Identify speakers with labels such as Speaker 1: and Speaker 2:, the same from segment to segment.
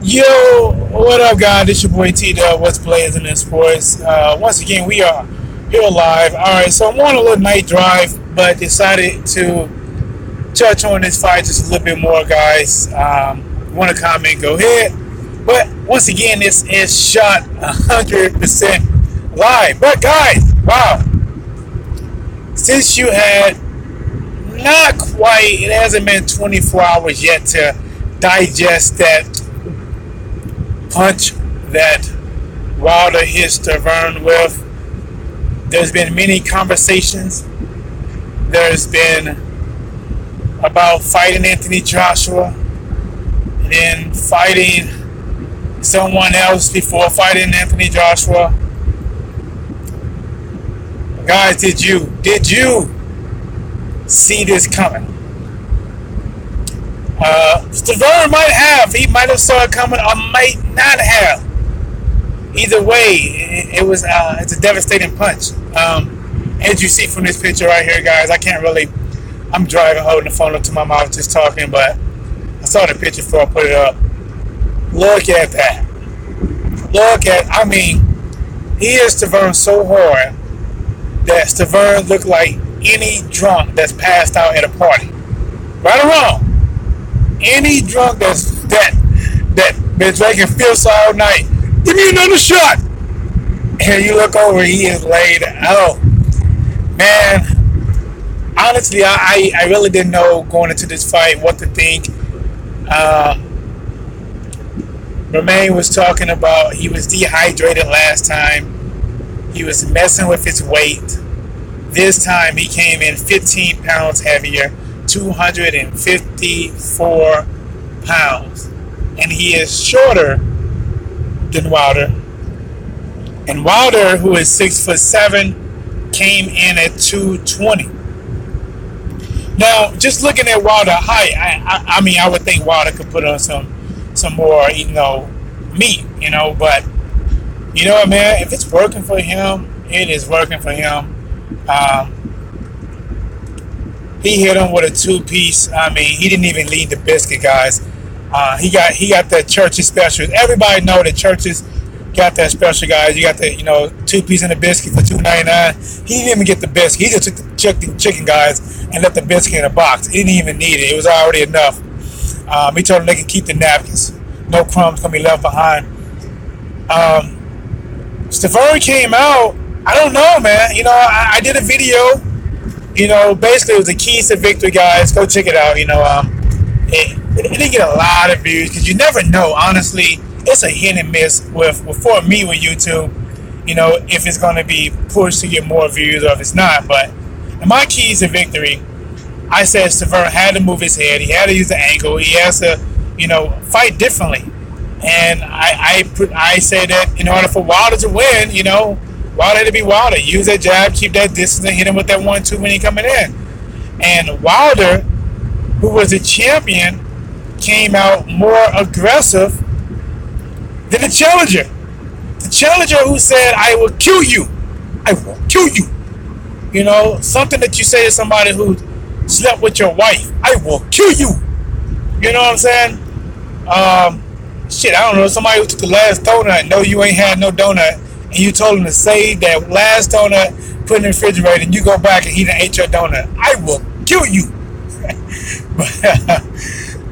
Speaker 1: Yo, what up, guys? It's your boy T Dub. What's Blazing in Sports? Once again, we are here live. All right, so I'm on a little night drive, but decided to touch on this fight just a little bit more, guys. Want to comment? Go ahead. But once again, this is shot 100% live. But guys, wow! Since you had not quite, it hasn't been 24 hours yet to digest that punch that Wilder hit STIVERNE with. There's been many conversations. There's been about fighting Anthony Joshua and then fighting someone else before fighting Anthony Joshua. Guys, did you see this coming? STIVERNE might have. He might have saw it coming or might not have. Either way, it's a devastating punch. As you see from this picture right here, guys, I can't really. I'm driving, holding the phone up to my mouth, just talking, but I saw the picture before I put it up. Look at that. I mean, he hit STIVERNE so hard that STIVERNE looked like any drunk that's passed out at a party. Right or wrong? Any drunk that been drinking fists all night, give me another shot. And you look over, he is laid out. Man, honestly, I really didn't know going into this fight what to think. Romain was talking about he was dehydrated last time. He was messing with his weight. This time he came in 15 pounds heavier, 254 pounds. And he is shorter than Wilder. And Wilder, who is 6'7", came in at 220. Now, just looking at Wilder height, I mean, I would think Wilder could put on some more, meat, but you know what, man, if it's working for him, it is working for him. He hit him with a two-piece. I mean, he didn't even lead the biscuit, guys. He got that Church's special. Everybody know that Church's got that special, guys. You got the two-piece in the biscuit for $2.99. He didn't even get the biscuit. He just took the chicken, guys, and left the biscuit in a box. He didn't even need it. It was already enough. He told them they can keep the napkins. No crumbs gonna be left behind. STIVERNE came out. I don't know, man. I did a video. Basically it was the keys to victory, guys. Go check it out. It didn't get a lot of views because you never know. Honestly, it's a hit and miss for me with YouTube. If it's going to be pushed to get more views or if it's not. But in my keys to victory, I said STIVERNE had to move his head. He had to use the angle. He has to, fight differently. And I said that in order for Wilder to win, Wilder to be Wilder. Use that jab, keep that distance, and hit him with that 1-2 when he coming in. And Wilder, who was a champion, came out more aggressive than the challenger. The challenger who said, I will kill you. I will kill you. Something that you say to somebody who slept with your wife. I will kill you. You know what I'm saying? Shit, I don't know. Somebody who took the last donut, no, you ain't had no donut, and you told him to save that last donut, put it in the refrigerator, and you go back and he done ate your donut. I will kill you. But,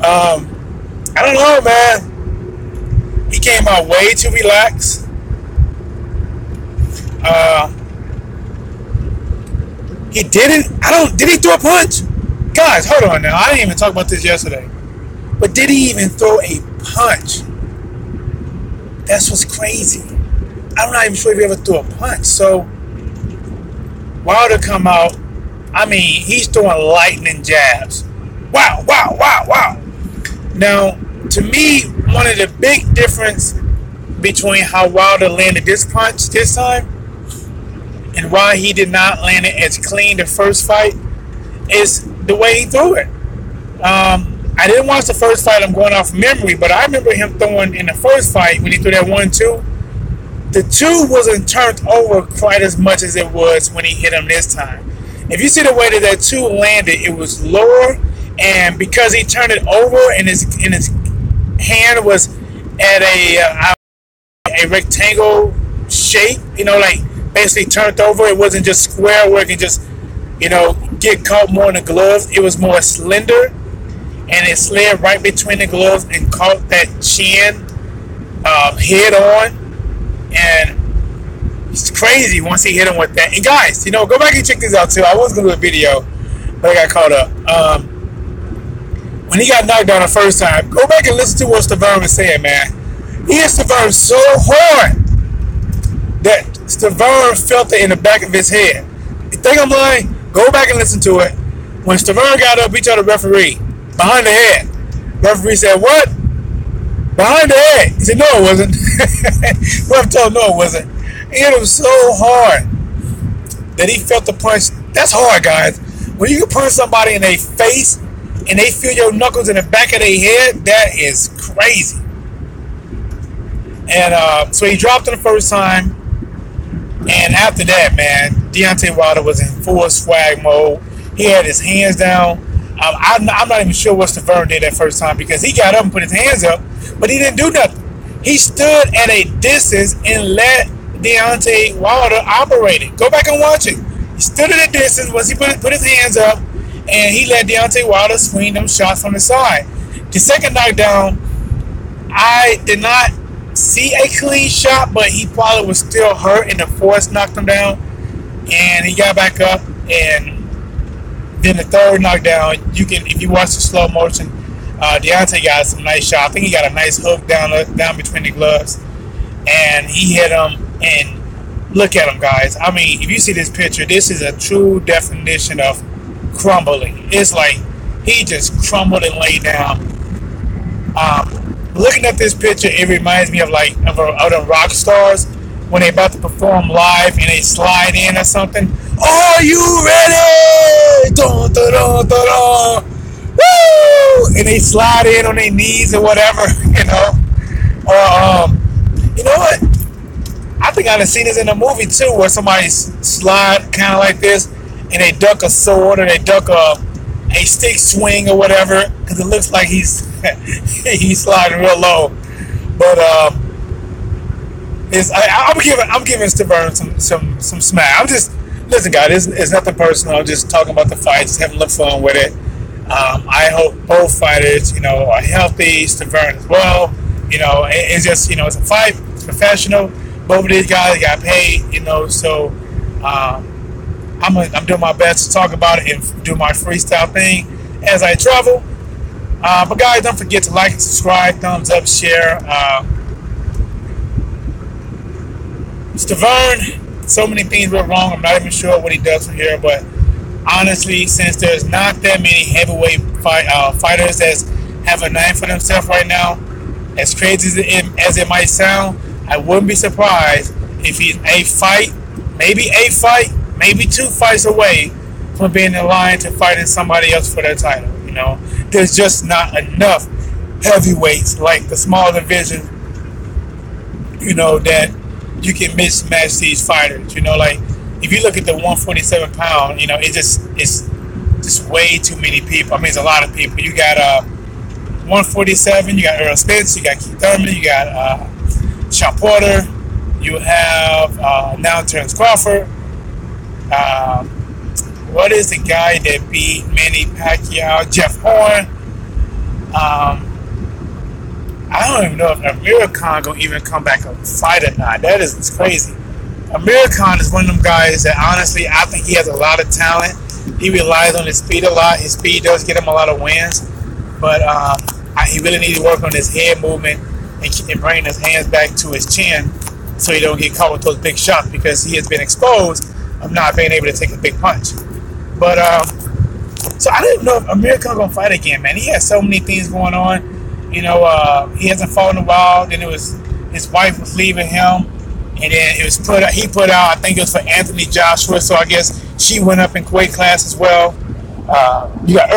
Speaker 1: I don't know, man. He came out way too relaxed. He didn't. Did he throw a punch? Guys, hold on now. I didn't even talk about this yesterday. But did he even throw a punch? That's what's crazy. I'm not even sure if he ever threw a punch. So, Wilder come out. I mean, he's throwing lightning jabs. Wow. Now, to me, one of the big difference between how Wilder landed this punch this time and why he did not land it as clean the first fight is the way he threw it. I didn't watch the first fight. I'm going off memory, but I remember him throwing in the first fight when he threw that 1-2. The 2 wasn't turned over quite as much as it was when he hit him this time. If you see the way that 2 landed, it was lower, and because he turned it over and his hand was at a rectangle shape, you know, like basically turned over. It wasn't just square where it can just, you know, get caught more in the gloves. It was more slender, and it slid right between the gloves and caught that chin head on. And it's crazy once he hit him with that. And guys, you know, go back and check this out too. I was gonna do a video, but I got caught up. When he got knocked down the first time, go back and listen to what STIVERNE was saying, man. He hit STIVERNE so hard that STIVERNE felt it in the back of his head. You think I'm lying? Go back and listen to it. When STIVERNE got up, he told the referee, behind the head. Referee said, what? Behind the head. He said, no, it wasn't. Ref told him, no, it wasn't. He hit him so hard that he felt the punch. That's hard, guys. When you can punch somebody in their face and they feel your knuckles in the back of their head, that is crazy. And so he dropped it the first time. And after that, man, Deontay Wilder was in full swag mode. He had his hands down. I'm not even sure what STIVERNE did that first time, because he got up and put his hands up, but he didn't do nothing. He stood at a distance and let Deontay Wilder operate it. Go back and watch it. He stood at a distance once he put his hands up, and he let Deontay Wilder swing them shots from the side. The second knockdown, I did not see a clean shot, but he probably was still hurt, and the force knocked him down, and he got back up. And then the third knockdown, you can, if you watch the slow motion, Deontay got some nice shot. I think he got a nice hook down between the gloves, and he hit him. And look at him, guys. I mean, if you see this picture, this is a true definition of crumbling. It's like he just crumbled and laid down. Looking at this picture, it reminds me of like of the rock stars when they about to perform live and they slide in or something. Are you ready? Dun, dun, dun, dun, dun. Woo! And they slide in on their knees or whatever, you know. Or you know what? I think I've seen this in a movie too, where somebody slide kind of like this, and they duck a sword or they duck a stick swing or whatever, because it looks like he's he's sliding real low. But I'm giving STIVERNE some smack. I'm just, listen, guys, it's nothing personal. I'm just talking about the fight, just having a little fun with it. I hope both fighters, you know, are healthy. STIVERNE as well. You know, it's just, you know, it's a fight. It's professional. Both of these guys got paid, you know, so I'm doing my best to talk about it and do my freestyle thing as I travel. But guys, don't forget to like and subscribe, thumbs up, share. STIVERNE, so many things went wrong. I'm not even sure what he does from here, but honestly, since there's not that many heavyweight fighters that have a name for themselves right now, as crazy as it might sound, I wouldn't be surprised if he's a fight, maybe 2 fights away from being in line to fighting somebody else for their title. You know, there's just not enough heavyweights like the small division, you know, that you can mismatch these fighters. You know, like if you look at the 147 pound, you know, it's just way too many people. I mean, it's a lot of people. You got 147, you got Earl Spence, you got Keith Thurman, you got Sean Porter, you have now Terrence Crawford. What is the guy that beat Manny Pacquiao? Jeff Horn. I don't even know if Amir Khan gonna even come back and fight or not. That is crazy. Amir Khan is one of them guys that honestly I think he has a lot of talent. He relies on his speed a lot. His speed does get him a lot of wins, but he really needs to work on his head movement and bring his hands back to his chin so he don't get caught with those big shots, because he has been exposed of not being able to take a big punch. But so I didn't know if Amir Khan gonna fight again, man. He has so many things going on. You know, he hasn't fought in a while. Then it was his wife was leaving him, and then it was he put out, I think it was for Anthony Joshua, so I guess she went up in weight class as well. You got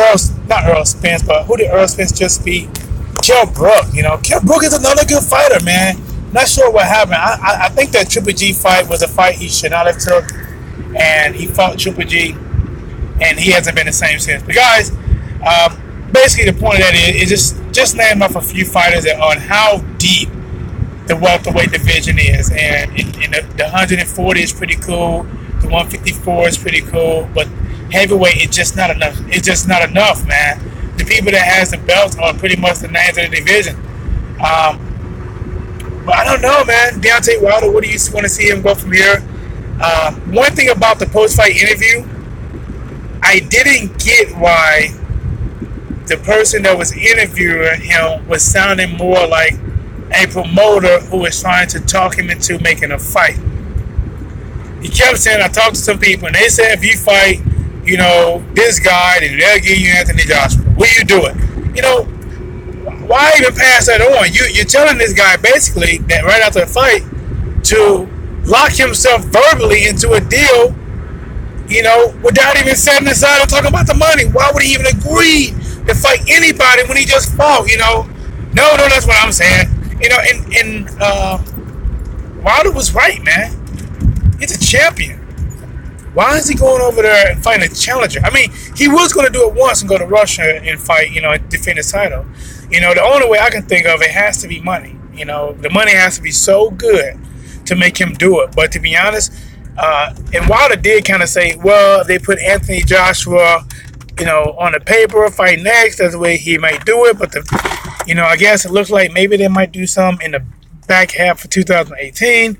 Speaker 1: not Earl Spence, but who did Earl Spence just beat? Kell Brook. You know, Kell Brook is another good fighter, man. Not sure what happened. I think that Triple G fight was a fight he should not have took, and he fought Triple G, and he hasn't been the same since. But guys, basically the point of that is just just name off a few fighters on how deep the welterweight division is, and the 140 is pretty cool. The 154 is pretty cool, but heavyweight is just not enough. It's just not enough, man. The people that has the belts are pretty much the names of the division. But I don't know, man. Deontay Wilder, what do you want to see him go from here? One thing about the post-fight interview, I didn't get why the person that was interviewing him was sounding more like a promoter who was trying to talk him into making a fight. He kept saying, I talked to some people, and they said, if you fight, you know, this guy, then they'll give you Anthony Joshua. Will you do it? You know, why even pass that on? You're telling this guy basically that right after the fight to lock himself verbally into a deal, you know, without even setting aside and talking about the money. Why would he even agree to fight anybody when he just fought, you know? No, that's what I'm saying. You know, and Wilder was right, man. He's a champion. Why is he going over there and fighting a challenger? I mean, he was going to do it once and go to Russia and fight, you know, and defend his title. You know, the only way I can think of it has to be money. You know, the money has to be so good to make him do it. But to be honest, and Wilder did kind of say, well, they put Anthony Joshua, you know, on the paper, fight next. That's the way he might do it. But, you know, I guess it looks like maybe they might do some in the back half of 2018.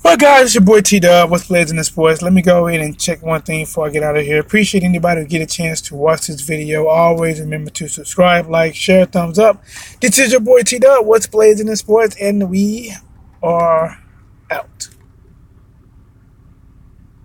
Speaker 1: But guys, it's your boy T-Dub. What's Blades in the Sports? Let me go in and check one thing before I get out of here. Appreciate anybody who get a chance to watch this video. Always remember to subscribe, like, share, thumbs up. This is your boy T-Dub. What's Blades in the Sports? And we are out.